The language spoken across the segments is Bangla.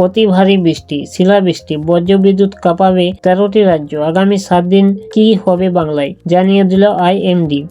অতি ভারী বৃষ্টি, শিলাবৃষ্টি, বজ্রবিদ্যুৎ কাঁপাবে 13টি রাজ্য। আগামী 7 দিন কি হবে বাংলায়, জানিয়ে দিল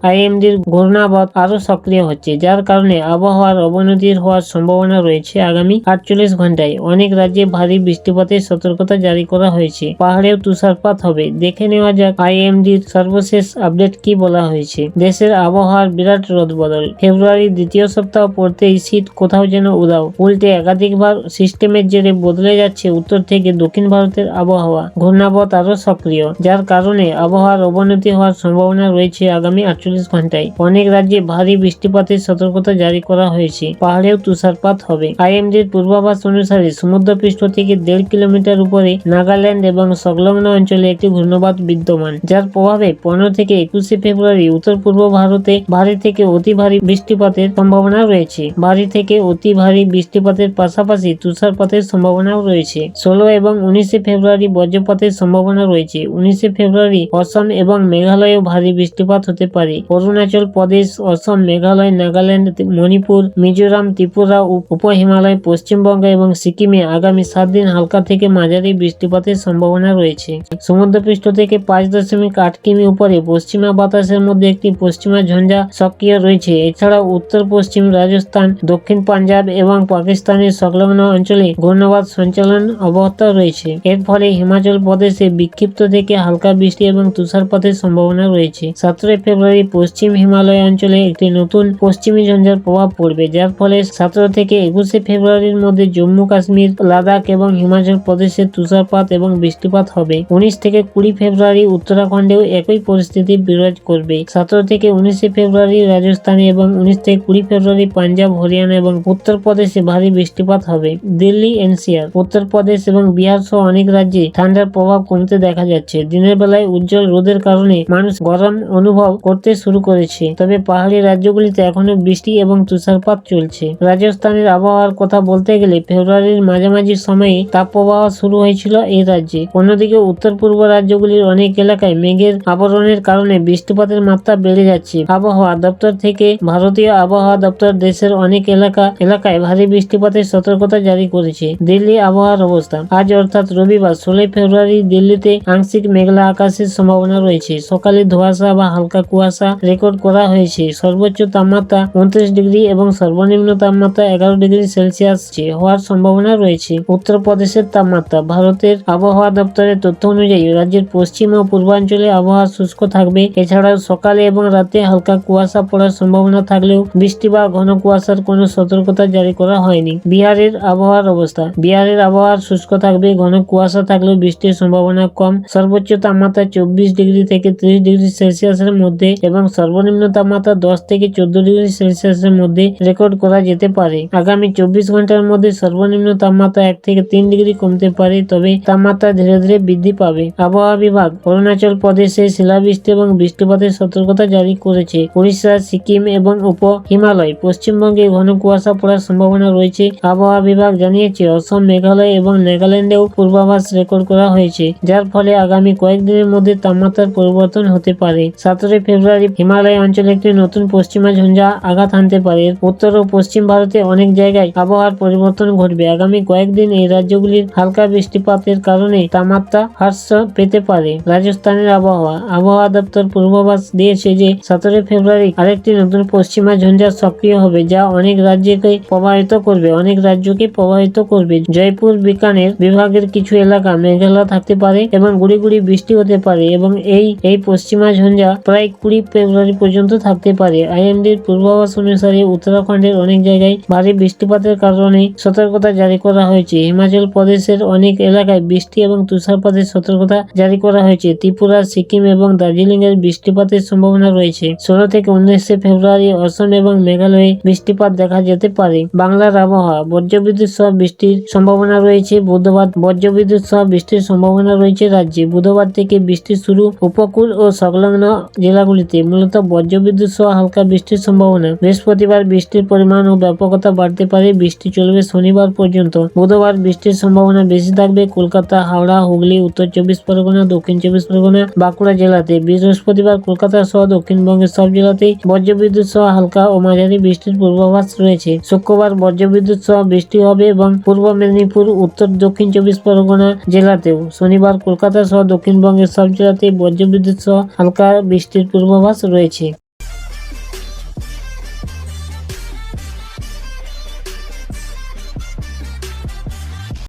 আইএমডির ঘূর্ণাবর্ত আরো সক্রিয় হচ্ছে, যার কারণে আবহাওয়ার অবনতি হওয়ার সম্ভাবনা রয়েছে। আগামী 48 ঘন্টায় অনেক রাজ্যে ভারী বৃষ্টিপাতের সতর্কতা জারি করা হয়েছে। পাহাড়েও তুষারপাত হবে। দেখে নেওয়া যাক আইএমডির সর্বশেষ আপডেট কি বলা হয়েছে। দেশের আবহাওয়ার বিরাট রদবদল। ফেব্রুয়ারির দ্বিতীয় সপ্তাহ পড়তেই শীত কোথাও যেন উধাও। উল্টে একাধিকবার সিস্টেমের জেরে বদলে যাচ্ছে উত্তর থেকে দক্ষিণ ভারতের আবহাওয়া। ঘূর্ণাবর্ত আরো সক্রিয়, যার কারণে আবহাওয়ার অবনতি হওয়ার সম্ভাবনা রয়েছে আগামী 48 ঘন্টায়। অনেক রাজ্যে ভারী বৃষ্টিপাতের সতর্কতা জারি করা হয়েছে। পাহাড়েও তুষারপাত হবে। আইএমডির পূর্বাভাস অনুসারে সমুদ্রপৃষ্ঠ থেকে 1.5 কিলোমিটার উপরে নাগাল্যান্ড এবং সংলগ্ন অঞ্চলে একটি ঘূর্ণাবর্ত বিদ্যমান, যার প্রভাবে 15 থেকে 21 ফেব্রুয়ারি উত্তর পূর্ব ভারতে ভারী থেকে অতি ভারী বৃষ্টিপাতের সম্ভাবনা রয়েছে। ভারী থেকে অতি ভারী বৃষ্টিপাতের পাশাপাশি তুষারপাতের সম্ভাবনাও রয়েছে। 16 এবং 19 ফেব্রুয়ারি বজ্রপাতের সম্ভাবনা রয়েছে। 19 ফেব্রুয়ারি অসম এবং মেঘালয়েও ভারী বৃষ্টিপাত হতে পারে। অরুণাচল প্রদেশ, অসম, মেঘালয়, নাগাল্যান্ড, মণিপুর, মিজোরাম, ত্রিপুরা, উপ হিমালয়, পশ্চিমবঙ্গ এবং সিকিমে আগামী 7 দিন হালকা থেকে মাঝারি বৃষ্টিপাতের সম্ভাবনা রয়েছে। সমুদ্রপৃষ্ঠ থেকে 5.8 কিমি উপরে পশ্চিমা বাতাসের মধ্যে একটি পশ্চিমা ঝঞ্ঝা সক্রিয় রয়েছে। এছাড়াও উত্তর পশ্চিম রাজস্থান, দক্ষিণ পাঞ্জাব এবং পাকিস্তানের সংলগ্ন অঞ্চলে ঘূর্ণাবর্ত সঞ্চালন অব্যাহত রয়েছে। এর ফলে হিমাচল প্রদেশে বিক্ষিপ্ত থেকে হালকা বৃষ্টি এবং তুষারপাতের সম্ভাবনা রয়েছে। 17 ফেব্রুয়ারি পশ্চিম হিমালয় অঞ্চলে একটি নতুন পশ্চিমী ঝঞ্ঝার প্রভাব পড়বে, যার ফলে 17 থেকে 21 ফেব্রুয়ারির মধ্যে জম্মু কাশ্মীর, লাদাখ এবং হিমাচল প্রদেশে তুষারপাত এবং বৃষ্টিপাত হবে। 19 থেকে 20 ফেব্রুয়ারি উত্তরাখণ্ডেও একই পরিস্থিতি বিরাজ করবে। 17 থেকে 19 ফেব্রুয়ারি রাজস্থানে এবং 19 থেকে 20 ফেব্রুয়ারি পাঞ্জাব, হরিয়ানা এবং উত্তরপ্রদেশে ভারী বৃষ্টিপাত হবে। দিল্লি এনসিআর, উত্তরপ্রদেশ এবং বিহার সহ অনেক রাজ্যে ঠান্ডার প্রভাব কমতে দেখা যাচ্ছে। দিনের বেলায় উজ্জ্বল রোদের কারণে মানুষ গরম অনুভব করতে শুরু করেছে, তবে পাহাড়ি রাজ্যগুলিতে এখনো বৃষ্টি এবং তুষারপাত চলছে। রাজস্থানের আবহাওয়ার কথা বলতে গেলে ফেব্রুয়ারির মাঝামাঝি সময়ে তাপপ্রবাহ শুরু হয়েছিল এই রাজ্যে। অন্যদিকে উত্তর পূর্ব রাজ্যগুলির অনেক এলাকায় মেঘের আবরণের কারণে বৃষ্টিপাতের মাত্রা বেড়ে যাচ্ছে। আবহাওয়া দপ্তর থেকে ভারতীয় আবহাওয়া দপ্তর দেশের অনেক এলাকায় ভারী বৃষ্টিপাতের সতর্কতা জারি করেছে। দিল্লি আবহাওয়ার অবস্থা। আজ অর্থাৎ রবিবার 16 ফেব্রুয়ারি দিল্লিতে আংশিক মেঘলা আকাশের সম্ভাবনা রয়েছে। সকালে ধোঁয়াশা বা হালকা কুয়াশা রেকর্ড করা হয়েছে। সর্বোচ্চ তাপমাত্রা 29 ডিগ্রি এবং সর্বনিম্ন তাপমাত্রা 11 ডিগ্রি সেলসিয়াস হওয়ার সম্ভাবনা রয়েছে। উত্তরপ্রদেশের তাপমাত্রা। ভারতের আবহাওয়া দপ্তরের তথ্য অনুযায়ী রাজ্যের পশ্চিম ও পূর্বাঞ্চলে আবহাওয়া শুষ্ক থাকবে। এছাড়াও সকালে এবং রাতে হালকা কুয়াশা পড়ার সম্ভাবনা থাকলেও বৃষ্টি বা ঘন কুয়াশার কোনো সতর্কতা জারি করা হয়নি। বিহারের আবহাওয়ার অবস্থা। বিহারের আবহাওয়া শুষ্ক থাকবে, ঘন কুয়াশা থাকলেও বৃষ্টির সম্ভাবনা কম। সর্বোচ্চ তাপমাত্রা 24 ডিগ্রি থেকে 30 ডিগ্রি সেলসিয়াসের মধ্যে এবং সর্বনিম্ন তাপমাত্রা 10 থেকে 14 ডিগ্রি সেলসিয়াসের মধ্যে রেকর্ড করা যেতে পারে। আগামী 24 ঘন্টার মধ্যে সর্বনিম্ন তাপমাত্রা 1 থেকে 3 ডিগ্রি কমতে পারে, তবে তাপমাত্রা ধীরে ধীরে বৃদ্ধি পাবে। আবহাওয়া বিভাগ অরুণাচল প্রদেশে শিলাবৃষ্টি এবং বৃষ্টিপাতের সতর্কতা জারি করেছে। উড়িষ্যা, সিকিম এবং উপ হিমালয়, পশ্চিমবঙ্গে ঘন কুয়াশা পড়ার সম্ভাবনা রয়েছে। আবহাওয়া বিভাগ জানিয়েছে অসম, মেঘালয় এবং নাগাল্যান্ডেও পূর্বাভাস রেকর্ড করা হয়েছে, যার ফলে আগামী কয়েকদিনের মধ্যে তাপমাত্রার পরিবর্তন হতে পারে। 17 ফেব্রুয়ারি হিমালয় অঞ্চলে একটি নতুন পশ্চিমা ঝঞ্ঝা আঘাত হানতে পারে। উত্তর ও পশ্চিম ভারতে অনেক জায়গায় আবহাওয়ার পরিবর্তন ঘটবে। আগামী কয়েকদিন এই রাজ্যগুলির হালকা বৃষ্টিপাতের কারণে তাপমাত্রা হ্রাস পেতে পারে। রাজস্থানের আবহাওয়া দপ্তর পূর্বাভাস দিয়েছে যে 17 ফেব্রুয়ারি আরেকটি নতুন পশ্চিমা ঝঞ্ঝা সক্রিয় হবে, যা অনেক রাজ্যকে প্রভাবিত করবে। জয়পুর, বিকানের বিভাগের কিছু এলাকা মেঘলা থাকতে পারে এবং গুড়ি গুড়ি বৃষ্টি হতে পারে এবং এই পশ্চিমা ঝঞ্ঝা প্রায় 20 ফেব্রুয়ারি পর্যন্ত থাকতে পারে। আইএমডির পূর্বাভাস অনুসারে উত্তরাখণ্ডের অনেক জায়গায় ভারী বৃষ্টিপাতের কারণে সতর্কতা জারি করা হয়েছে। হিমাচল প্রদেশের অনেক এলাকায় বৃষ্টি এবং তুষারপাতের সতর্কতা জারি করা হয়েছে। ত্রিপুরা, সিকিম এবং দার্জিলিং এর বৃষ্টিপাতের সম্ভাবনা রয়েছে। 16 থেকে 19 ফেব্রুয়ারি অসম এবং মেঘালয়ে বৃষ্টিপাত দেখা যেতে পারে। বাংলার আবহাওয়া। বজ্রবিদ্যুৎ সহ বৃষ্টির সম্ভাবনা রয়েছে। বুধবার বজ্রবিদ্যুৎ সহ বৃষ্টির সম্ভাবনা রয়েছে রাজ্যে। বুধবার থেকে বৃষ্টি শুরু। উপকূল ও সংলগ্ন জেলাগুলিতে মূলত বজ্রবিদ্যুৎ সহ হালকা বৃষ্টির সম্ভাবনা। বৃহস্পতিবার বৃষ্টির পরিমাণ ও ব্যাপকতা বাড়তে পারে। বৃষ্টি চলবে শনিবার পর্যন্ত। বুধবার বৃষ্টির সম্ভাবনা বেশি থাকবে কলকাতা, হাওড়া, হুগলি, উত্তর 24 পরগনা, দক্ষিণ 24 পরগনা, বাঁকুড়া জেলাতে। বৃহস্পতিবার কলকাতা সহ দক্ষিণবঙ্গের সব জেলাতেই বজ্রবিদ্যুৎ সহ হালকা ও মাঝারি বৃষ্টির পূর্বাভাস রয়েছে। শুক্রবার বজ্রবিদ্যুৎ সহ বৃষ্টি হবে এবং পূর্ব মেদিনীপুর, উত্তর দক্ষিণ 24 পরগনা জেলাতেও শনিবার কলকাতা সহ দক্ষিণবঙ্গের সব জেলাতেই বজ্রবিদ্যুৎ সহ হালকা বৃষ্টির পূর্বাভাস রয়েছে।